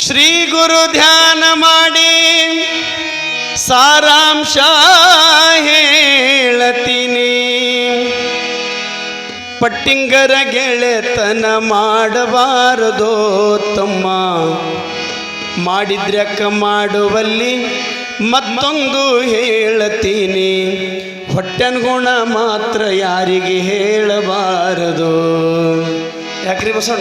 ಶ್ರೀ ಗುರು ಧ್ಯಾನ ಮಾಡಿ ಸಾರಾಂಶ ಹೇಳತೀನಿ. ಪಟ್ಟಿಂಗರ ಗೆಳೆತನ ಮಾಡಬಾರದೋ ತಮ್ಮ, ಮಾಡಿದ್ರ್ಯಾಕ ಮಾಡುವಲ್ಲಿ ಮತ್ತೊಂದು ಹೇಳತೀನಿ. ಹೊಟ್ಟೆನ ಗುಣ ಮಾತ್ರ ಯಾರಿಗೆ ಹೇಳಬಾರದು. ಯಾಕ್ರಿ ಬಸೋಣ?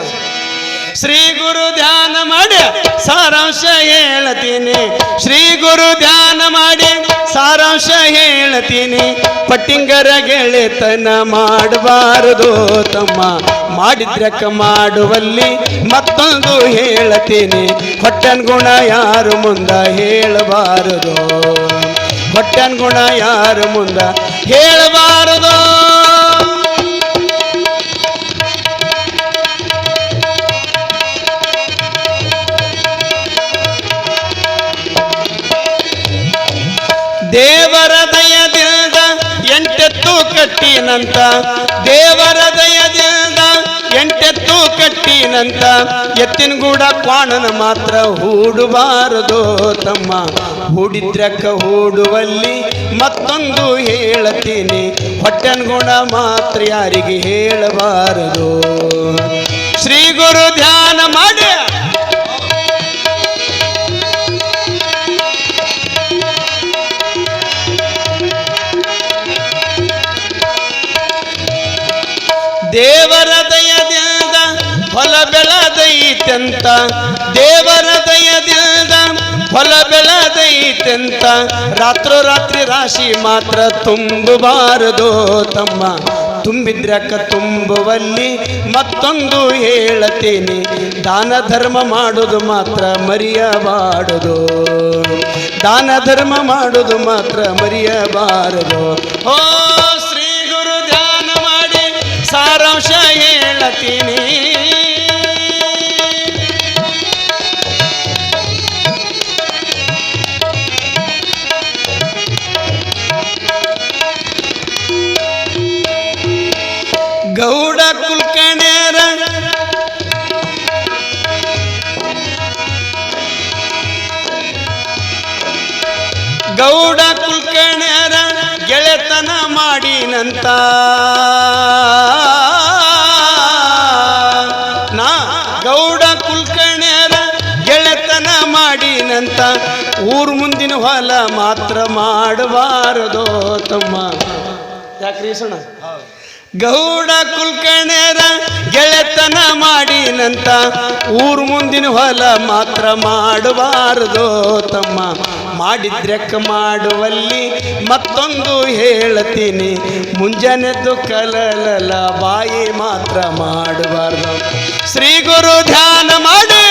ಶ್ರೀ ಗುರು ಧ್ಯಾನ ಮಾಡಿ ಸಾರಾಂಶ ಹೇಳತೀನಿ. ಶ್ರೀ ಗುರು ಧ್ಯಾನ ಮಾಡಿ ಸಾರಾಂಶ ಹೇಳತೀನಿ. ಪಟ್ಟಿಂಗರ ಗೆಳೆತನ ಮಾಡಬಾರದು ತಮ್ಮ, ಮಾಡಿದ್ರಕ್ಕ ಮಾಡುವಲ್ಲಿ ಮತ್ತೊಂದು ಹೇಳತೀನಿ. ಹೊಟ್ಟೆನ ಗುಣ ಯಾರು ಮುಂದ ಹೇಳಬಾರದು, ಹೊಟ್ಟೆನ ಗುಣ ಯಾರು ಮುಂದ ಹೇಳಬಾರದು. ದೇವರ ದಯದಿಂದ ಎಂಟೆತ್ತು ಕಟ್ಟಿನಂತ, ದೇವರ ದಯದಿಂದ ಎಂಟೆತ್ತು ಕಟ್ಟಿನಂತ, ಎತ್ತಿನ ಗೂಡ ಕ್ವಾಣನ ಮಾತ್ರ ಹೂಡಬಾರದು ತಮ್ಮ, ಹೂಡಿದ್ರಕ್ಕ ಹೂಡುವಲ್ಲಿ ಮತ್ತೊಂದು ಹೇಳತೀನಿ. ಹೊಟ್ಟೆನ ಗುಣ ಮಾತ್ರ ಯಾರಿಗೆ ಹೇಳಬಾರದು. ಶ್ರೀ ಗುರು ಧ್ಯಾನ ಮಾಡಿ ದೇವರ ದಯದಿಂದ ಹೊಲ ಬೆಳೆದೈತೆಂತ, ದೇವರ ದಯದಿಂದ ಹೊಲ ಬೆಳೆದೈತೆಂತ, ರಾತ್ರೋರಾತ್ರಿ ರಾಶಿ ಮಾತ್ರ ತುಂಬಬಾರದು ತಮ್ಮ, ತುಂಬಿದ್ರಕ್ಕ ತುಂಬುವಲ್ಲಿ ಮತ್ತೊಂದು ಹೇಳತೀನಿ. ದಾನ ಧರ್ಮ ಮಾಡುವುದು ಮಾತ್ರ ಮರೆಯಬಾರದು, ದಾನ ಧರ್ಮ ಮಾಡುವುದು ಮಾತ್ರ ಮರೆಯಬಾರದು. ಓ ಶ್ರೀ ಗುರು ಧ್ಯಾನ ಮಾಡಿ ಸಾರಾಂಶ ಹೇಳತೀನಿ. ಗೌಡ ಕುಲ್ಕರ್ಣಿಯರ ಗೌಡ ಕುಲ್ಕರ್ಣಿಯರ ಗೆಳೆತನ ಮಾಡಿನಂತ, ನಾ ಗೌಡ ಕುಲ್ಕರ್ಣಿಯರ ಗೆಳೆತನ ಮಾಡಿನಂತ, ಊರು ಮುಂದಿನ ಹೊಲ ಮಾತ್ರ ಮಾಡಬಾರದೋ ತಮ್ಮ. ಯಾಕ್ರಿ ಸಣ್ಣ? ಗೌಡ ಕುಲ್ಕರ್ಣಿಯರ ಗೆಳೆತನ ಮಾಡಿನಂತ, ಊರು ಮುಂದಿನ ಹೊಲ ಮಾತ್ರ ಮಾಡಬಾರದೋ ತಮ್ಮ, ಮಾಡಿದ್ರಕ್ಕ ಮಾಡುವಲ್ಲಿ ಮತ್ತೊಂದು ಹೇಳತೀನಿ. ಮುಂಜಾನೆದ್ದು ಕಲಲಲ ಬಾಯಿ ಮಾತ್ರ ಮಾಡಬಾರ್ದು. ಶ್ರೀ ಗುರು ಧ್ಯಾನ ಮಾಡಿ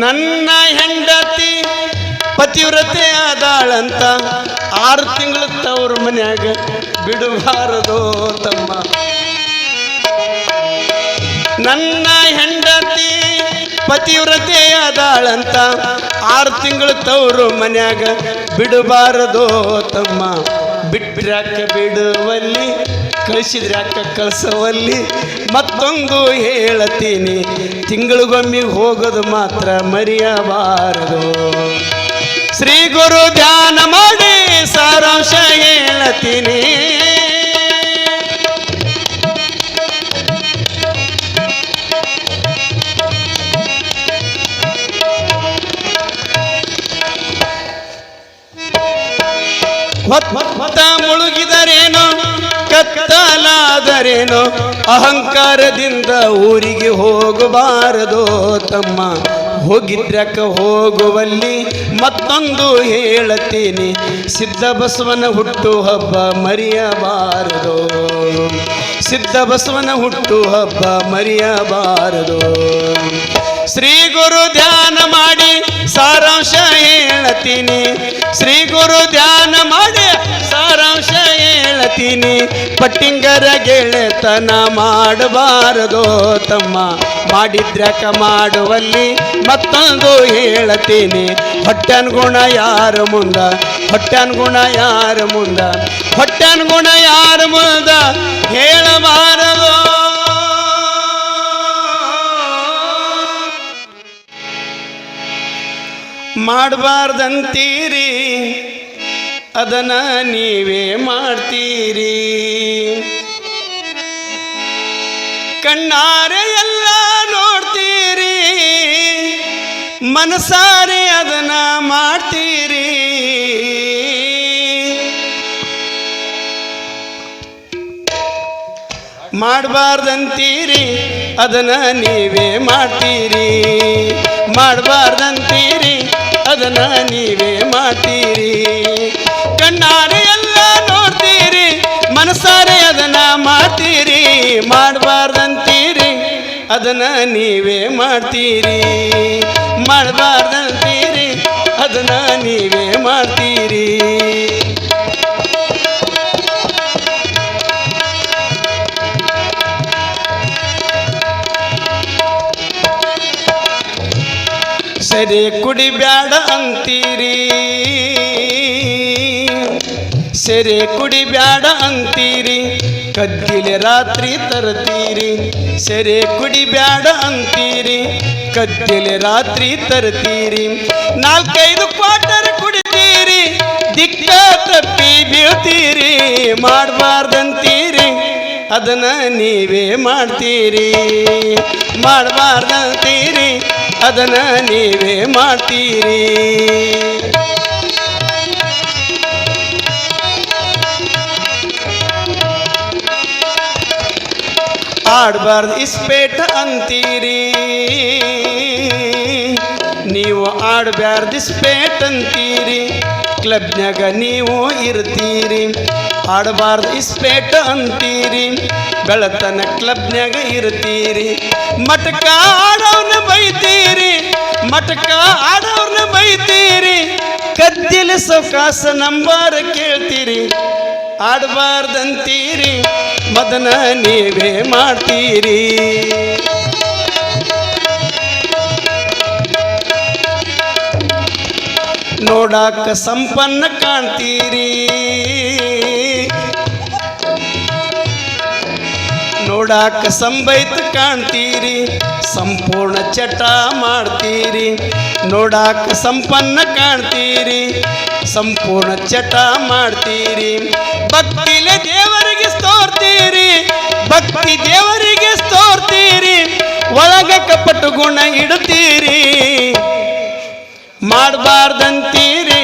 ನನ್ನ ಹೆಂಡತಿ ಪತಿವ್ರತೆ ಆದಾಳಂತ, 6 ತಿಂಗಳು ತವ್ರ ಮನ್ಯಾಗ ಬಿಡಬಾರದು ತಮ್ಮ. ನನ್ನ ಹೆಂಡತಿ ಪತಿವ್ರತೆ ಆದಾಳಂತ, 6 ತಿಂಗಳು ತವ್ರ ಮನ್ಯಾಗ ಬಿಡಬಾರದು ತಮ್ಮ, ಬಿಟ್ರ್ಯಾಕ ಬಿಡುವಲ್ಲಿ ಕಳಿಸಿದ್ರ್ಯಾಕ ಕಳ್ಸವಲ್ಲಿ ಮತ್ತೊಂದು ಹೇಳತೀನಿ. ತಿಂಗಳಿಗೊಮ್ಮೆ ಹೋಗೋದು ಮಾತ್ರ ಮರೆಯಬಾರದು. ಶ್ರೀ ಗುರು ಧ್ಯಾನ ಮಾಡಿ ಸಾರಾಂಶ ಹೇಳತೀನಿ. ಹೊತ್ತ ಮುಳುಗಿದರೇನೋ ಕತ್ತಲಾದರೇನೋ, ಅಹಂಕಾರದಿಂದ ಊರಿಗೆ ಹೋಗಬಾರದು ತಮ್ಮ, ಹೋಗಿದ್ರಕ್ಕ ಹೋಗುವಲ್ಲಿ ಮತ್ತೊಂದು ಹೇಳತೀನಿ. ಸಿದ್ಧ ಬಸವನ ಹುಟ್ಟು ಹಬ್ಬ ಮರೆಯಬಾರದು, ಸಿದ್ಧ ಬಸವನ ಹುಟ್ಟು ಹಬ್ಬ ಮರೆಯಬಾರದು. ಶ್ರೀ ಗುರು ಧ್ಯಾನ ಮಾಡಿ ಸಾರಾಂಶ ಹೇಳತೀನಿ. ಶ್ರೀ ಗುರು ಧ್ಯಾನ ಮಾಡಿ ಸಾರಾಂಶ ಹೇಳತೀನಿ. ಬೈತೀನಿ ಪಟ್ಟಿಂಗರ ಗೆಳೆತನ ಮಾಡಬಾರದೋ ತಮ್ಮ ಮಾಡಿದ್ರ್ಯಾಕ ಮಾಡುವಲ್ಲಿ ಮತ್ತೊಂದು ಹೇಳತೀನಿ ಹೊಟ್ಟೆನ್ ಗುಣ ಯಾರ ಮುಂದ ಹೊಟ್ಟೆನ್ ಗುಣ ಯಾರ ಮುಂದ ಹೊಟ್ಟೆನ್ ಗುಣ ಯಾರ ಮುಂದ ಹೇಳಬಾರದೋ ಮಾಡಬಾರ್ದಂತೀರಿ ಅದನ್ನ ನೀವೇ ಮಾಡ್ತೀರಿ ಕಣ್ಣಾರೆ ಎಲ್ಲ ನೋಡ್ತೀರಿ ಮನಸಾರೆ ಅದನ್ನ ಮಾಡ್ತೀರಿ ಮಾಡಬಾರ್ದಂತೀರಿ ಅದನ್ನ ನೀವೇ ಮಾಡ್ತೀರಿ ಮಾಡಬಾರ್ದಂತೀರಿ ಅದನ್ನ ನೀವೇ ಮಾಡ್ತೀರಿ ಕಣ್ಣಾರೆ ಎಲ್ಲ ನೋಡ್ತೀರಿ ಮನಸಾರೆ ಅದನ್ನ ಮಾಡ್ತೀರಿ ಮಾಡಬಾರ್ದಂತೀರಿ ಅದನ್ನ ನೀವೇ ಮಾಡ್ತೀರಿ ಮಾಡಬಾರ್ದಂತೀರಿ ಅದನ್ನ ನೀವೇ ಮಾಡ್ತೀರಿ ಸರಿ ಕುಡಿಬ್ಯಾಡ ಅಂತೀರಿ ಸರಿ ಕುಡಿಬ್ಯಾಡ ಅಂತೀರಿ ಕದ್ದಿಲೆ ರಾತ್ರಿ ತರ್ತೀರಿ ಸರಿ ಕುಡಿಬ್ಯಾಡ ಅಂತೀರಿ ಕದ್ದಿಲೆ ರಾತ್ರಿ ತರ್ತೀರಿ 4-5 ಕ್ವಾರ್ಟರ್ ಕುಡಿತೀರಿ ದಿಕ್ಕ ತಪ್ಪಿ ಬೀಳ್ತೀರಿ ಮಾಡಬಾರ್ದಂತೀರಿ ಅದನ್ನ ನೀವೇ ಮಾಡ್ತೀರಿ ಮಾಡಬಾರ್ದಂತೀರಿ ಅದನ್ನ ನೀವೇ ಮಾಡ್ತೀರಿ ಆಡಬಾರ್ದು ಇಸ್ಪೇಟ ಅಂತೀರಿ ನೀವು ಆಡಬಾರ್ದು ಇಸ್ಪೇಟ್ ಅಂತೀರಿ ಕ್ಲಬ್ನ್ಯಾಗ ನೀವು ಇರ್ತೀರಿ ಆಡಬಾರ್ದು ಇಸ್ಪೇಟ ಅಂತೀರಿ ಬೆಳತನ ಕ್ಲಬ್ನ್ಯಾಗ ಇರ್ತೀರಿ ಮಟಕ ಆಡೋರ್ನ ಬೈತೀರಿ ಮಟಕ ಆಡೋರ್ನ ಬೈತೀರಿ ಕದ್ದಿಲ ಸೌಕಾಸ ನಂಬರ್ ಕೇಳ್ತೀರಿ ಆಡಬಾರ್ದಂತೀರಿ ಮದನ ನೀವೇ ಮಾಡ್ತೀರಿ ನೋಡಾಕ ಸಂಪನ್ನ ಕಾಣ್ತೀರಿ ನೋಡಾಕ ಸಂಬೈತ ಕಾಣ್ತೀರಿ ಸಂಪೂರ್ಣ ಚಟ ಮಾಡ್ತೀರಿ ನೋಡಾಕ ಸಂಪನ್ನ ಕಾಣ್ತೀರಿ ಸಂಪೂರ್ಣ ಚಟ ಮಾಡ್ತೀರಿ ಭಕ್ತಿಲೆ ದೇವರಿಗೆ ಸ್ತೋರ್ತೀರಿ ಭಕ್ತಿ ದೇವರಿಗೆ ಸ್ತೋರ್ತೀರಿ ಒಳಗ ಕಪಟ ಗುಣ ಇಡುತ್ತೀರಿ ಮಾಡಬಾರ್ದಂತೀರಿ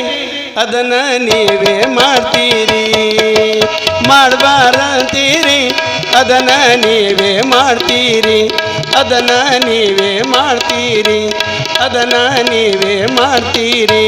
ಅದನ್ನ ನೀವೇ ಮಾಡ್ತೀರಿ ಮಾಡಬಾರ್ದಂತೀರಿ ಅದನ್ನ ನೀವೇ ಮಾಡ್ತೀರಿ ಅದನ್ನ ನೀವೇ ಮಾಡ್ತೀರಿ ಅದನ್ನ ನೀವೇ ಮಾಡ್ತೀರಿ